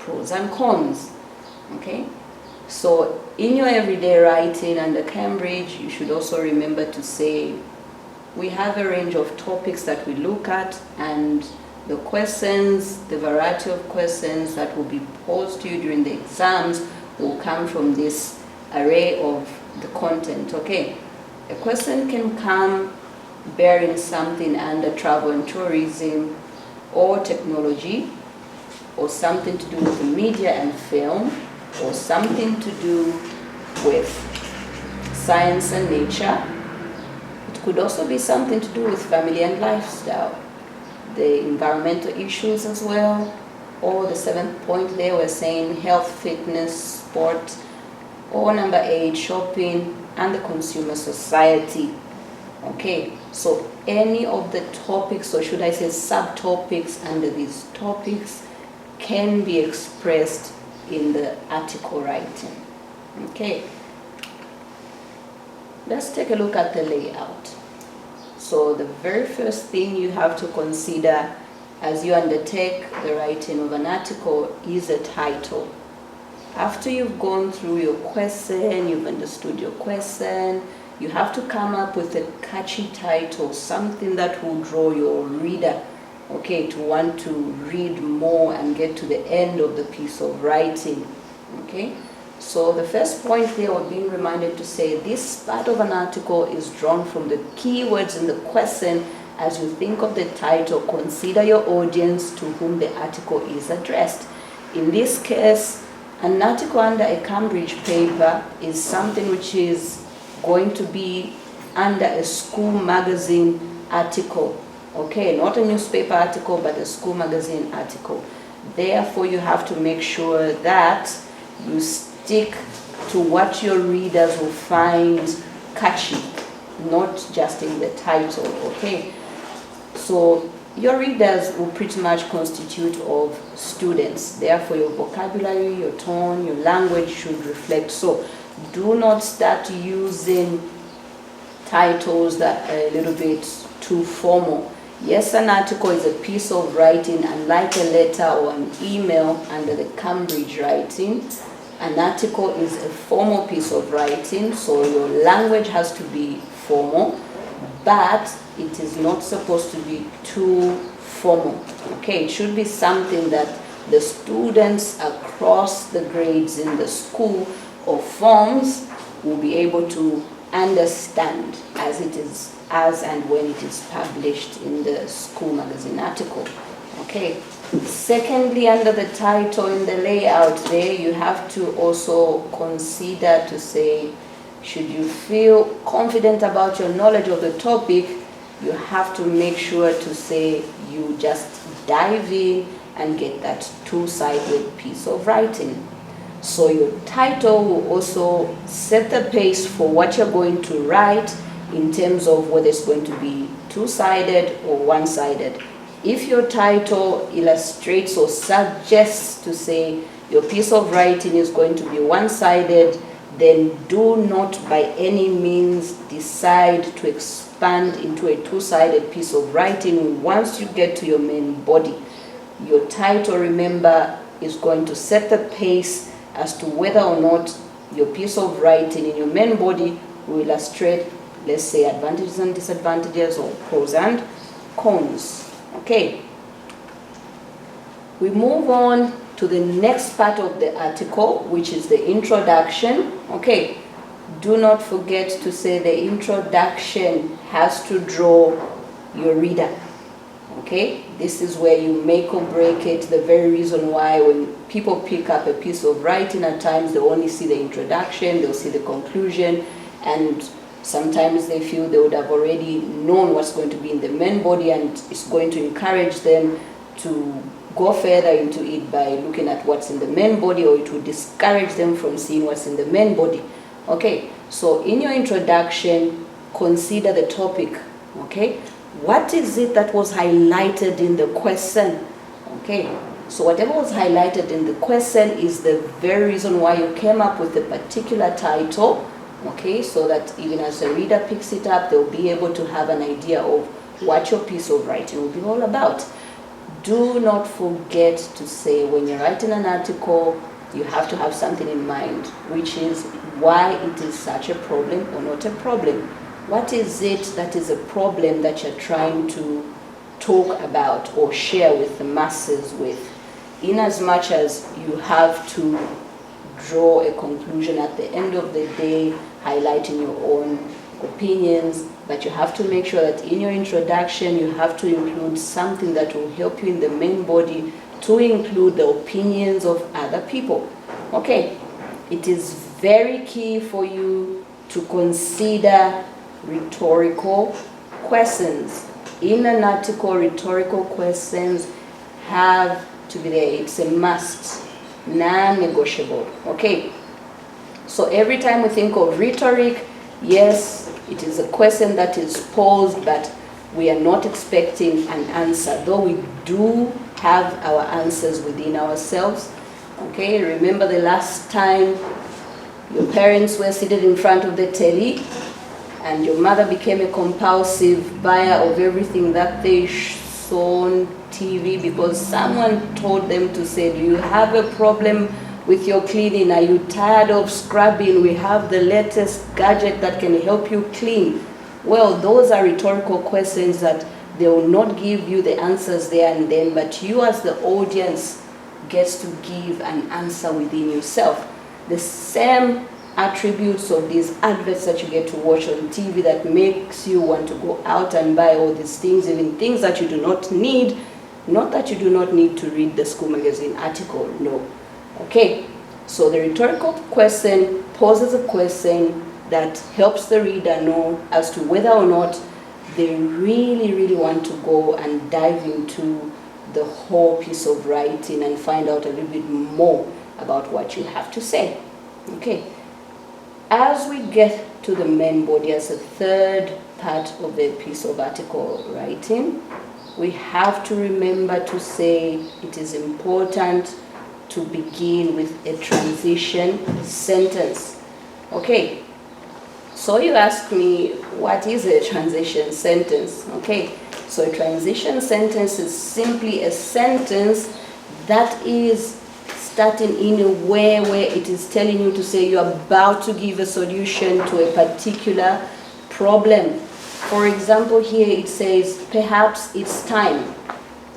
pros and cons. Okay, so in your everyday writing under Cambridge, you should also remember to say we have a range of topics that we look at, and the questions, the variety of questions that will be posed to you during the exams will come from this array of the content. Okay, a question can come bearing something under travel and tourism, or technology, or something to do with the media and film, or something to do with science and nature. It could also be something to do with family and lifestyle, the environmental issues as well, or the seventh point there we're saying health, fitness, sport, or number 8, shopping and the consumer society. Okay, so any of the topics, or should I say subtopics under these topics, can be expressed in the article writing. Okay, let's take a look at the layout. So the very first thing you have to consider as you undertake the writing of an article is a title. After you've gone through your question, you've understood your question, you have to come up with a catchy title, something that will draw your reader, okay, to want to read more and get to the end of the piece of writing. Okay, so the first point there, we're being reminded to say this part of an article is drawn from the keywords in the question. As you think of the title, consider your audience to whom the article is addressed. In this case, an article under a Cambridge paper is something which is going to be under a school magazine article. Okay, not a newspaper article, but a school magazine article. Therefore, you have to make sure that you stick to what your readers will find catchy, not just in the title. Okay, so your readers will pretty much constitute of students. Therefore, your vocabulary, your tone, your language should reflect. So do not start using titles that are a little bit too formal. Yes, an article is a piece of writing, unlike a letter or an email under the Cambridge writing. An article is a formal piece of writing, so your language has to be formal, but it is not supposed to be too formal. Okay, it should be something that the students across the grades in the school or forms will be able to understand as it is, as and when it is published in the school magazine article. Okay, secondly, under the title in the layout there, you have to also consider to say, should you feel confident about your knowledge of the topic, you have to make sure to say you just dive in and get that two-sided piece of writing. So your title will also set the pace for what you're going to write in terms of whether it's going to be two-sided or one-sided. If your title illustrates or suggests to say your piece of writing is going to be one-sided, then do not by any means decide to expand into a two-sided piece of writing once you get to your main body. Your title, remember, is going to set the pace as to whether or not your piece of writing in your main body will illustrate, let's say, advantages and disadvantages or pros and cons. Okay, we move on to the next part of the article, which is the introduction. Okay, do not forget to say the introduction has to draw your reader. Okay, this is where you make or break it. The very reason why when people pick up a piece of writing, at times they only see the introduction, they'll see the conclusion, and sometimes they feel they would have already known what's going to be in the main body, and it's going to encourage them to go further into it by looking at what's in the main body, or it will discourage them from seeing what's in the main body. Okay, so in your introduction, consider the topic. Okay, what is it that was highlighted in the question? Okay, so whatever was highlighted in the question is the very reason why you came up with a particular title. Okay, so that even as the reader picks it up, they'll be able to have an idea of what your piece of writing will be all about. do not forget to say, when you're writing an article, you have to have something in mind, which is why it is such a problem or not a problem. What is it that is a problem that you're trying to talk about or share with the masses with? In as much as you have to draw a conclusion at the end of the day, highlighting your own opinions, but you have to make sure that in your introduction you have to include something that will help you in the main body to include the opinions of other people. Okay, it is very key for you to consider rhetorical questions. In an article, rhetorical questions have to be there. It's a must, non-negotiable. Okay, so every time we think of rhetoric, yes, it is a question that is posed, but we are not expecting an answer, though we do have our answers within ourselves. Okay, remember the last time your parents were seated in front of the telly and your mother became a compulsive buyer of everything that they saw on TV because someone told them to say, do you have a problem with your cleaning? Are you tired of scrubbing? We have the latest gadget that can help you clean. Well, those are rhetorical questions that they will not give you the answers there and then, but you as the audience gets to give an answer within yourself. The same attributes of these adverts that you get to watch on TV that makes you want to go out and buy all these things, even things that you do not need. Not that you do not need to read the school magazine article, no. Okay, so the rhetorical question poses a question that helps the reader know as to whether or not they really want to go and dive into the whole piece of writing and find out a little bit more about what you have to say. Okay, as we get to the main body as a third part of the piece of article writing, we have to remember to say it is important to begin with a transition sentence. Okay, so you ask me, what is a transition sentence? Okay, so a transition sentence is simply a sentence that is starting in a way where it is telling you to say you're about to give a solution to a particular problem. For example, here it says, perhaps it's time.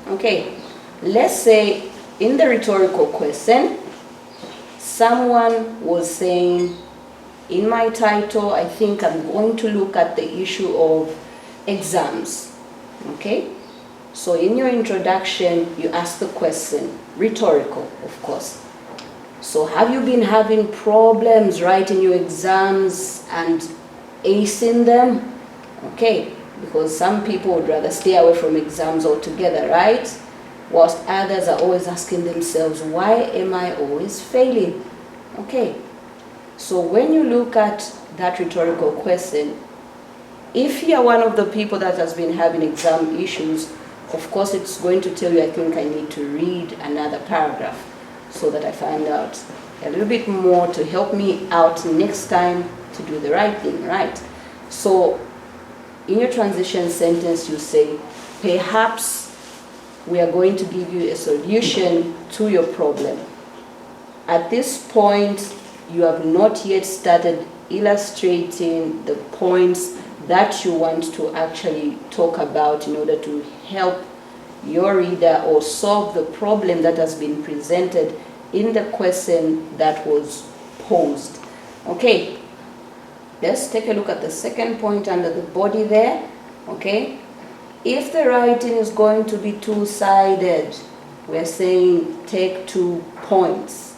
Okay, let's say in the rhetorical question, someone was saying, in my title, I think I'm going to look at the issue of exams. Okay, so in your introduction, you ask the question, rhetorical, of course. So have you been having problems writing your exams and acing them? Okay, because some people would rather stay away from exams altogether, right? Whilst others are always asking themselves, why am I always failing? Okay, so when you look at that rhetorical question, if you are one of the people that has been having exam issues, of course it's going to tell you, I think I need to read another paragraph so that I find out a little bit more to help me out next time to do the right thing, right? So in your transition sentence, you say, perhaps we are going to give you a solution to your problem. At this point, you have not yet started illustrating the points that you want to actually talk about in order to help your reader or solve the problem that has been presented in the question that was posed. Okay, let's take a look at the second point under the body there. Okay, if the writing is going to be two-sided, we're saying take 2 points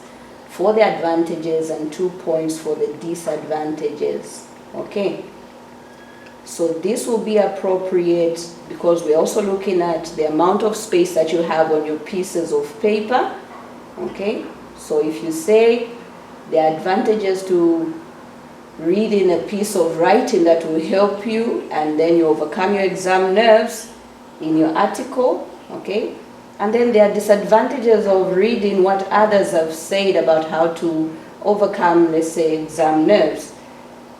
for the advantages and 2 points for the disadvantages. Okay, so this will be appropriate because we're also looking at the amount of space that you have on your pieces of paper. Okay, so if you say the advantages to reading a piece of writing that will help you and then you overcome your exam nerves in your article, okay, and then there are disadvantages of reading what others have said about how to overcome, let's say, exam nerves.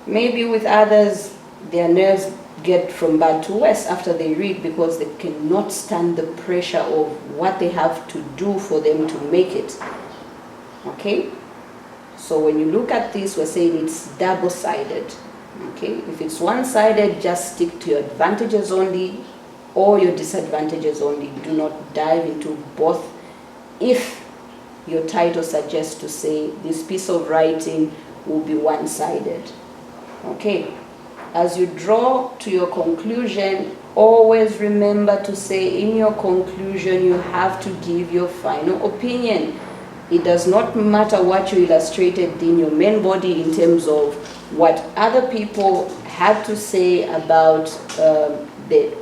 Maybe with others, their nerves get from bad to worse after they read, because they cannot stand the pressure of what they have to do for them to make it. Okay? So when you look at this, we're saying it's double-sided. Okay? If it's one-sided, just stick to your advantages only or your disadvantages only. Do not dive into both. If your title suggests to say this piece of writing will be one-sided. Okay? As you draw to your conclusion, always remember to say in your conclusion you have to give your final opinion. It does not matter what you illustrated in your main body in terms of what other people had to say about the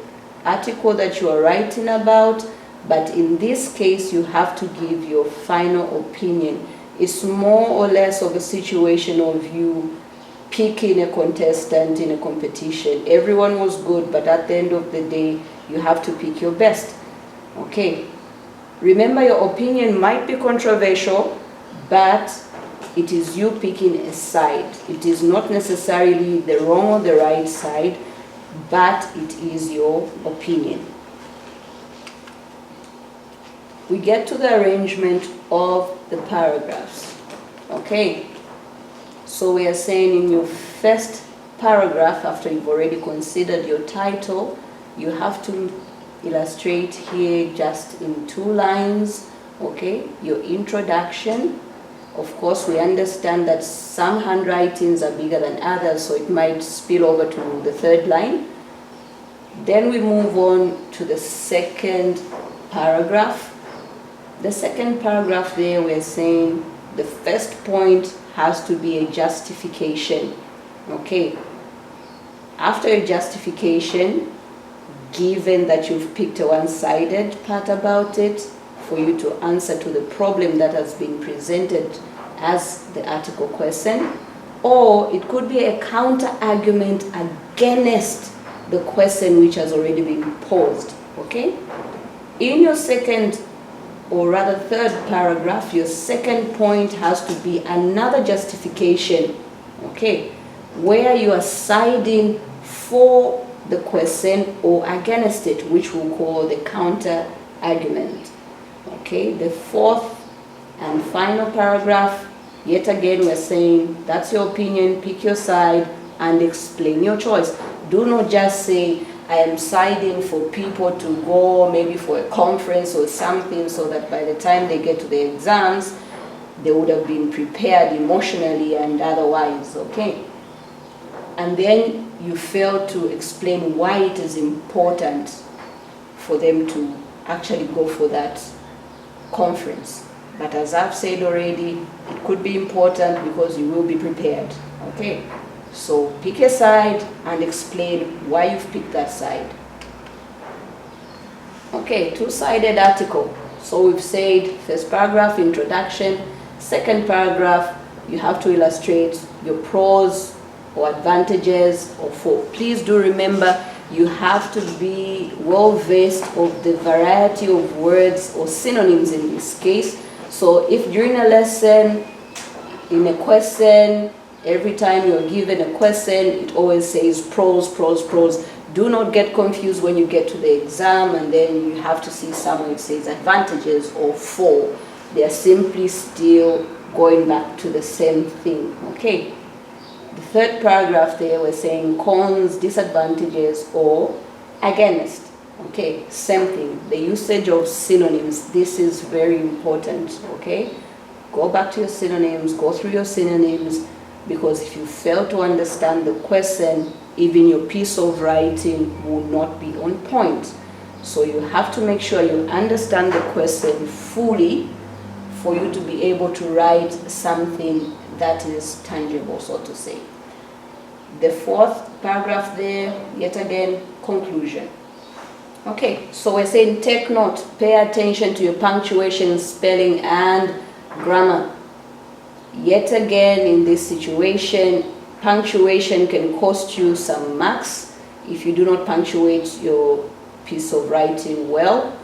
article that you are writing about, but in this case you have to give your final opinion. It's more or less of a situation of you picking a contestant in a competition. Everyone was good, but at the end of the day, you have to pick your best. Okay? Remember, your opinion might be controversial, but it is you picking a side. It is not necessarily the wrong or the right side, but it is your opinion. We get to the arrangement of the paragraphs. Okay? So we are saying in your first paragraph, after you've already considered your title, you have to illustrate here just in 2 lines, okay, your introduction. Of course, we understand that some handwritings are bigger than others, so it might spill over to the 3rd line. Then we move on to the 2nd paragraph. The 2nd paragraph there, we're saying the first point has to be a justification. Okay. After a justification, given that you've picked a one-sided part about it, for you to answer to the problem that has been presented as the article question, or it could be a counter-argument against the question which has already been posed. Okay. In your 2nd, or rather 3rd paragraph, your 2nd point has to be another justification, okay, where you are siding for the question or against it, which we'll call the counter argument. Okay, the 4th and final paragraph, yet again we're saying that's your opinion, pick your side and explain your choice. Do not just say I am siding for people to go maybe for a conference or something, so that by the time they get to the exams, they would have been prepared emotionally and otherwise, okay? And then you fail to explain why it is important for them to actually go for that conference. But as I've said already, it could be important because you will be prepared, okay? So pick a side and explain why you've picked that side. Okay, 2-sided article. So we've said first paragraph, introduction. 2nd paragraph, you have to illustrate your pros or advantages or for. Please do remember, you have to be well versed of the variety of words or synonyms in this case. So if during a lesson, in a question, every time you're given a question, it always says pros, pros, pros. Do not get confused when you get to the exam and then you have to see somewhere it says advantages or for. They are simply still going back to the same thing, okay? The 3rd paragraph there, we're saying cons, disadvantages, or against. Okay, same thing. The usage of synonyms, this is very important, okay? Go back to your synonyms, go through your synonyms, because if you fail to understand the question, even your piece of writing will not be on point. So you have to make sure you understand the question fully for you to be able to write something that is tangible, so to say. The 4th paragraph there, yet again, conclusion. Okay, so we're saying take note, pay attention to your punctuation, spelling, and grammar. Yet again, in this situation, punctuation can cost you some marks if you do not punctuate your piece of writing well.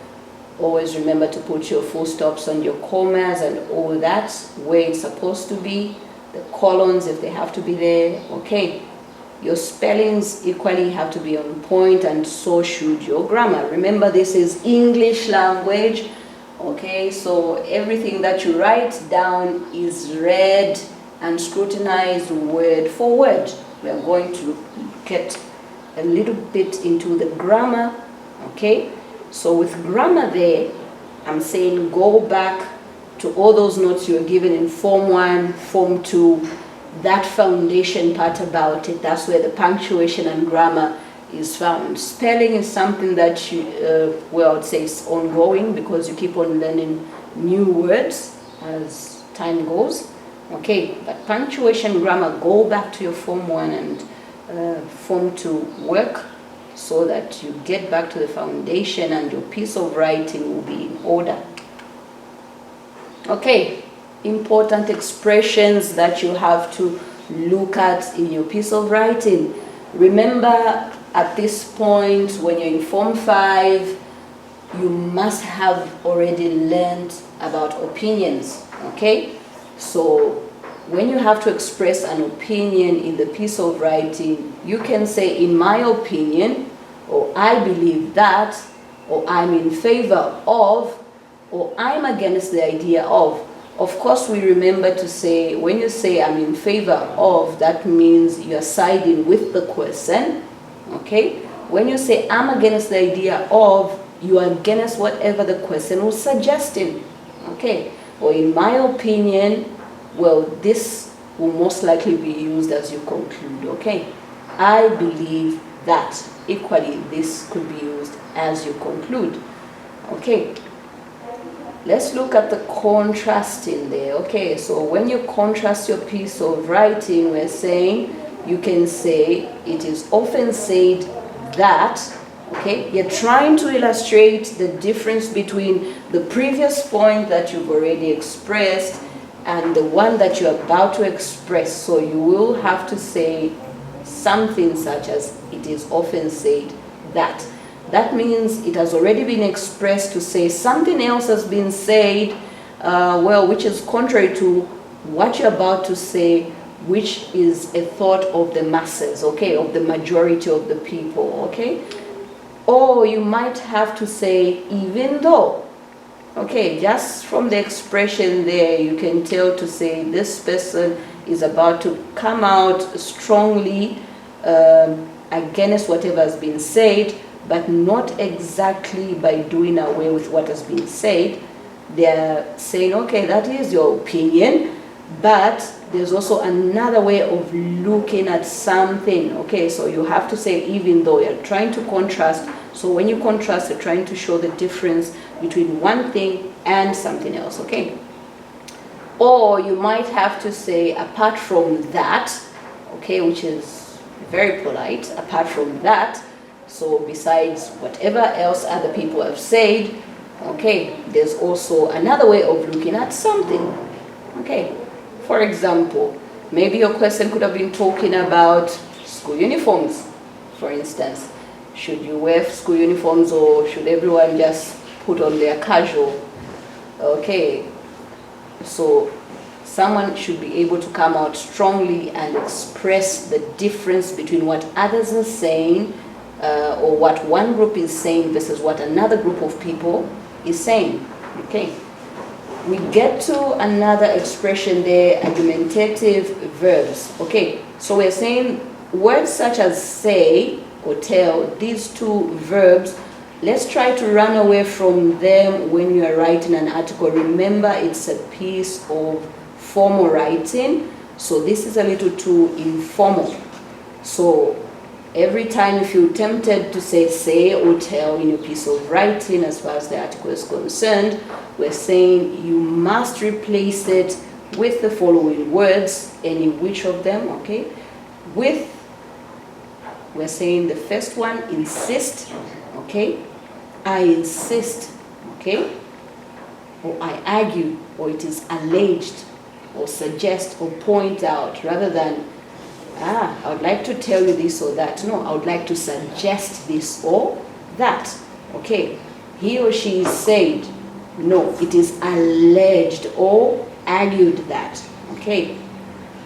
Always remember to put your full stops on your commas and all that where it's supposed to be, the colons if they have to be there, okay? your spellings equally have to be on point, and so should your grammar. Remember, this is English language, okay? So everything that you write down is read and scrutinized word for word. We are going to get a little bit into the grammar, okay? So with grammar there, I'm saying go back to all those notes you were given in Form 1, Form 2, that foundation part about it. That's where the punctuation and grammar is found. Spelling is something that you, well, I would say it's ongoing, because you keep on learning new words as time goes. Okay, but punctuation, grammar, go back to your Form 1 and Form 2 work, so that you get back to the foundation and your piece of writing will be in order. Okay, important expressions that you have to look at in your piece of writing. Remember, at this point, when you're in Form 5, you must have already learned about opinions, okay? So when you have to express an opinion in the piece of writing, you can say, in my opinion, or I believe that, or I'm in favor of, or I'm against the idea of. Of course, we remember to say, when you say I'm in favor of, that means you're siding with the person, okay? When you say I'm against the idea of, you are against whatever the person was suggesting, okay? Or in my opinion, well, this will most likely be used as you conclude, okay? I believe that. Equally, this could be used as you conclude, okay? Let's look at the contrasting there, okay? So when you contrast your piece of writing, we're saying, you can say, it is often said that, okay? You're trying to illustrate the difference between the previous point that you've already expressed and the one that you're about to express. So you will have to say something such as, it is often said that. That means it has already been expressed to say something else has been said, well, which is contrary to what you're about to say, which is a thought of the masses, okay, of the majority of the people, okay? Or you might have to say, even though, okay, just from the expression there, you can tell to say this person is about to come out strongly against whatever has been said, but not exactly by doing away with what has been said. They're saying, okay, that is your opinion, but there's also another way of looking at something, okay? So you have to say, even though you're trying to contrast. So when you contrast, you're trying to show the difference between one thing and something else, okay? Or you might have to say, apart from that, okay, which is very polite, apart from that, so besides whatever else other people have said, okay, there's also another way of looking at something, okay? For example, maybe your question could have been talking about school uniforms, for instance. Should you wear school uniforms, or should everyone just put on their casual? Okay, so someone should be able to come out strongly and express the difference between what others are saying, or what one group is saying versus what another group of people is saying, okay? We get to another expression there, argumentative verbs, okay? So we're saying words such as say or tell, these two verbs, let's try to run away from them when you are writing an article. Remember, it's a piece of formal writing, so this is a little too informal. So every time you feel tempted to say or tell in your piece of writing, as far as the article is concerned, we're saying you must replace it with the following words, any which of them, okay? With, we're saying the first one, insist, okay? I insist, okay? Or I argue, or it is alleged, or suggest, or point out, rather than, I would like to tell you this or that. No, I would like to suggest this or that. Okay, he or she said, no, it is alleged or argued that. Okay,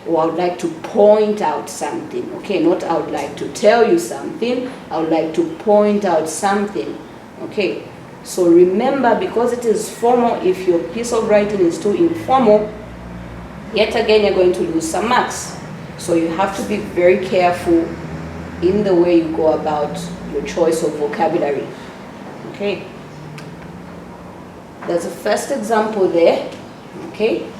or I would like to point out something. Okay, not I would like to tell you something, I would like to point out something. Okay, so remember, because it is formal, if your piece of writing is too informal, yet again you're going to lose some marks. So you have to be very careful in the way you go about your choice of vocabulary. Okay, there's a first example there. Okay,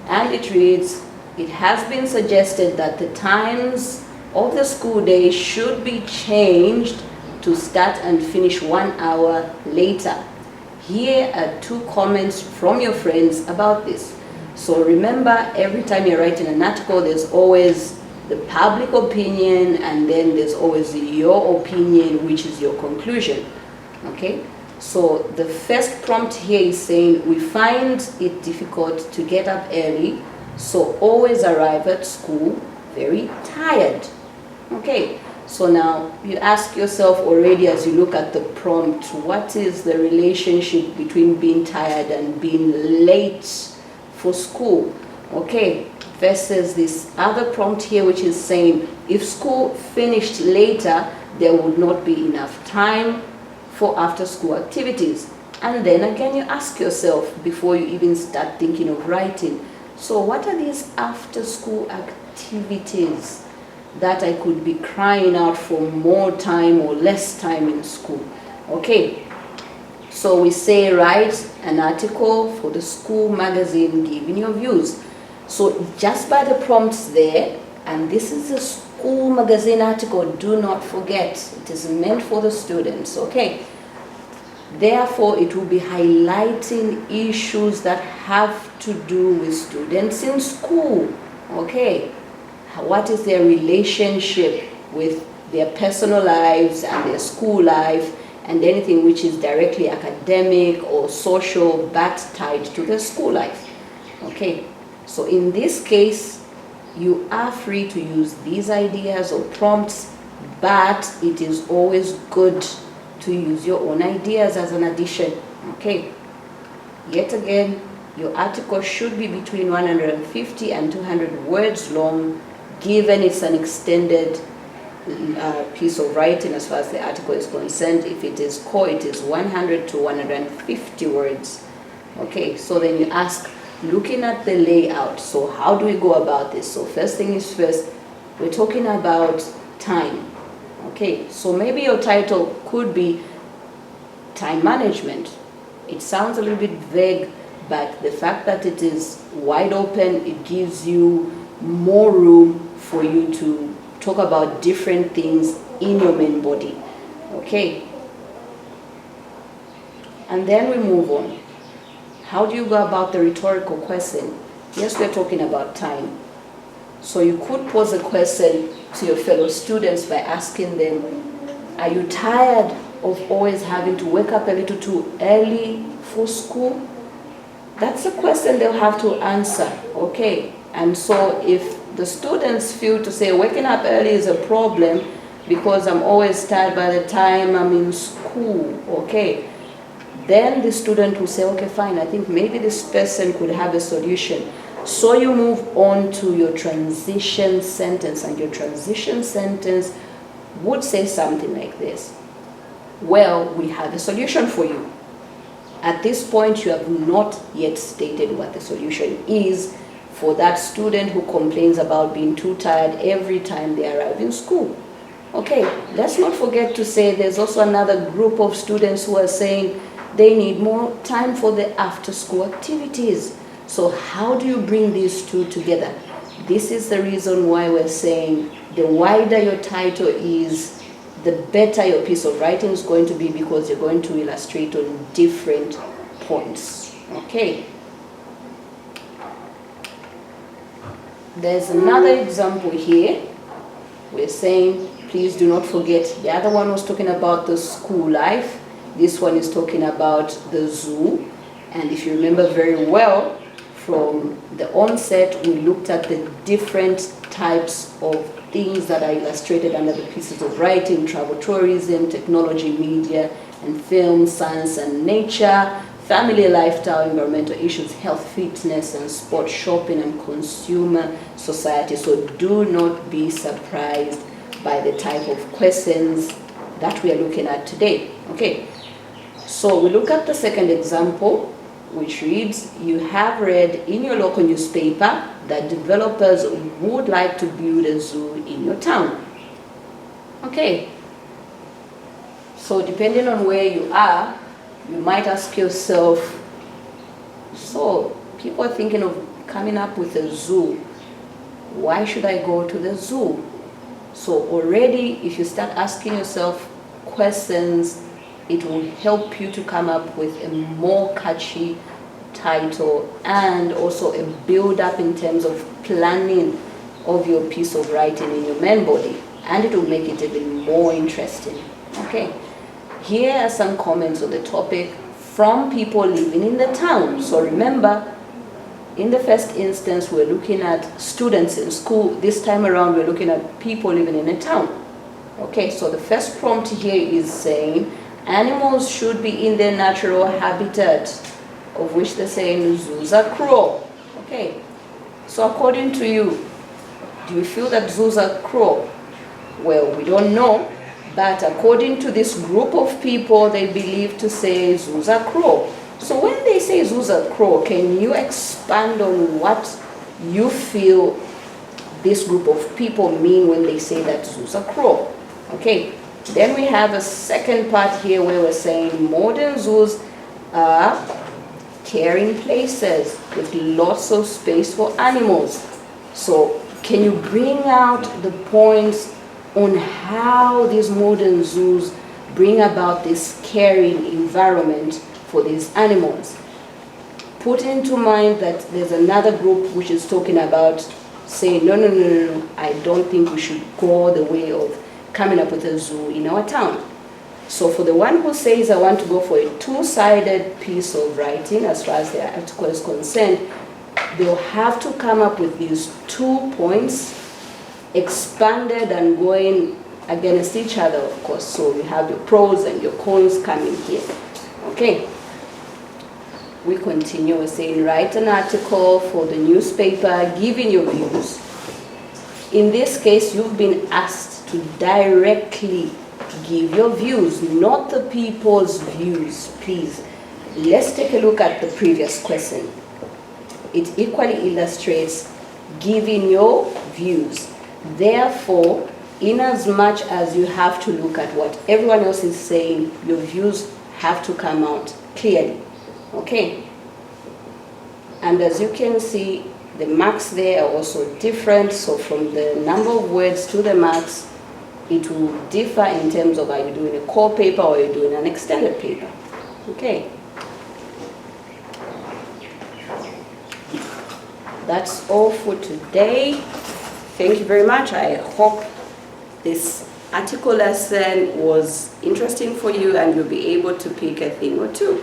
and it reads, it has been suggested that the times of the school day should be changed to start and finish 1 hour later. Here are 2 comments from your friends about this. So remember, every time you're writing an article, there's always the public opinion, and then there's always your opinion, which is your conclusion. Okay, so the first prompt here is saying, we find it difficult to get up early, so always arrive at school very tired. Okay, so now you ask yourself already as you look at the prompt, what is the relationship between being tired and being late for school? Okay, versus this other prompt here, which is saying, if school finished later, there would not be enough time for after school activities. And then again, you ask yourself before you even start thinking of writing, so what are these after school activities that I could be crying out for more time or less time in school? Okay, so we say write an article for the school magazine giving your views. So just by the prompts there, and this is a school magazine article, do not forget, it is meant for the students. Okay, therefore it will be highlighting issues that have to do with students in school. Okay, what is their relationship with their personal lives and their school life, and anything which is directly academic or social but tied to their school life. Okay, so in this case, you are free to use these ideas or prompts, but it is always good to use your own ideas as an addition. Okay, yet again, your article should be between 150 and 200 words long, given it's an extended piece of writing as far as the article is concerned. If it is core, it is 100 to 150 words. Okay, so then you ask, looking at the layout, so how do we go about this? So first thing is first, we're talking about time. Okay, so maybe your title could be time management. It sounds a little bit vague, but the fact that it is wide open, it gives you more room for you to talk about different things in your main body. Okay, and then we move on. How do you go about the rhetorical question? Yes, we're talking about time. So you could pose a question to your fellow students by asking them, are you tired of always having to wake up a little too early for school? That's a question they'll have to answer. Okay, and so if the students feel to say waking up early is a problem because I'm always tired by the time I'm in school, okay, then the student will say, okay, fine, I think maybe this person could have a solution. So you move on to your transition sentence, and your transition sentence would say something like this. Well, we have a solution for you. At this point, you have not yet stated what the solution is for that student who complains about being too tired every time they arrive in school. Okay, let's not forget to say there's also another group of students who are saying they need more time for the after-school activities. So how do you bring these two together? This is the reason why we're saying the wider your title is, the better your piece of writing is going to be, because you're going to illustrate on different points. Okay. There's another example here. We're saying, please do not forget, the other one was talking about the school life. This one is talking about the zoo. And if you remember very well, from the onset, we looked at the different types of things that are illustrated under the pieces of writing: travel, tourism, technology, media, and film, science and nature, family, lifestyle, environmental issues, health, fitness, and sport, shopping, and consumer society. So do not be surprised by the type of questions that we are looking at today. Okay, so we look at the second example, which reads, you have read in your local newspaper that developers would like to build a zoo in your town. Okay, so depending on where you are, you might ask yourself, so people are thinking of coming up with a zoo. Why should I go to the zoo? So already, if you start asking yourself questions, it will help you to come up with a more catchy title and also a build-up in terms of planning of your piece of writing in your main body, and it will make it a bit more interesting. Okay, here are some comments on the topic from people living in the town. So remember, in the first instance, we're looking at students in school. This time around, we're looking at people living in a town. Okay, so the first prompt here is saying, animals should be in their natural habitat, of which they're saying zoos are cruel. Okay, so according to you, do you feel that zoos are cruel? Well, we don't know, but according to this group of people, they believe to say zoos are cruel. So when they say zoos are cruel, can you expand on what you feel this group of people mean when they say that zoos are cruel? Okay, then we have a second part here where we're saying modern zoos are caring places with lots of space for animals. So can you bring out the points on how these modern zoos bring about this caring environment for these animals? Put into mind that there's another group which is talking about saying, no, I don't think we should go the way of coming up with a zoo in our town. So for the one who says, I want to go for a two-sided piece of writing as far as their article is concerned, they'll have to come up with these 2 points, expanded and going against each other, of course. So you have your pros and your cons coming here. Okay. We continue with saying, write an article for the newspaper giving your views. In this case, you've been asked to directly give your views, not the people's views, please. Let's take a look at the previous question. It equally illustrates giving your views. Therefore, in as much as you have to look at what everyone else is saying, your views have to come out clearly. Okay? And as you can see, the marks there are also different. So from the number of words to the marks, it will differ in terms of, are you doing a core paper or are you doing an extended paper? Okay. That's all for today. Thank you very much. I hope this article lesson was interesting for you and you'll be able to pick a thing or two.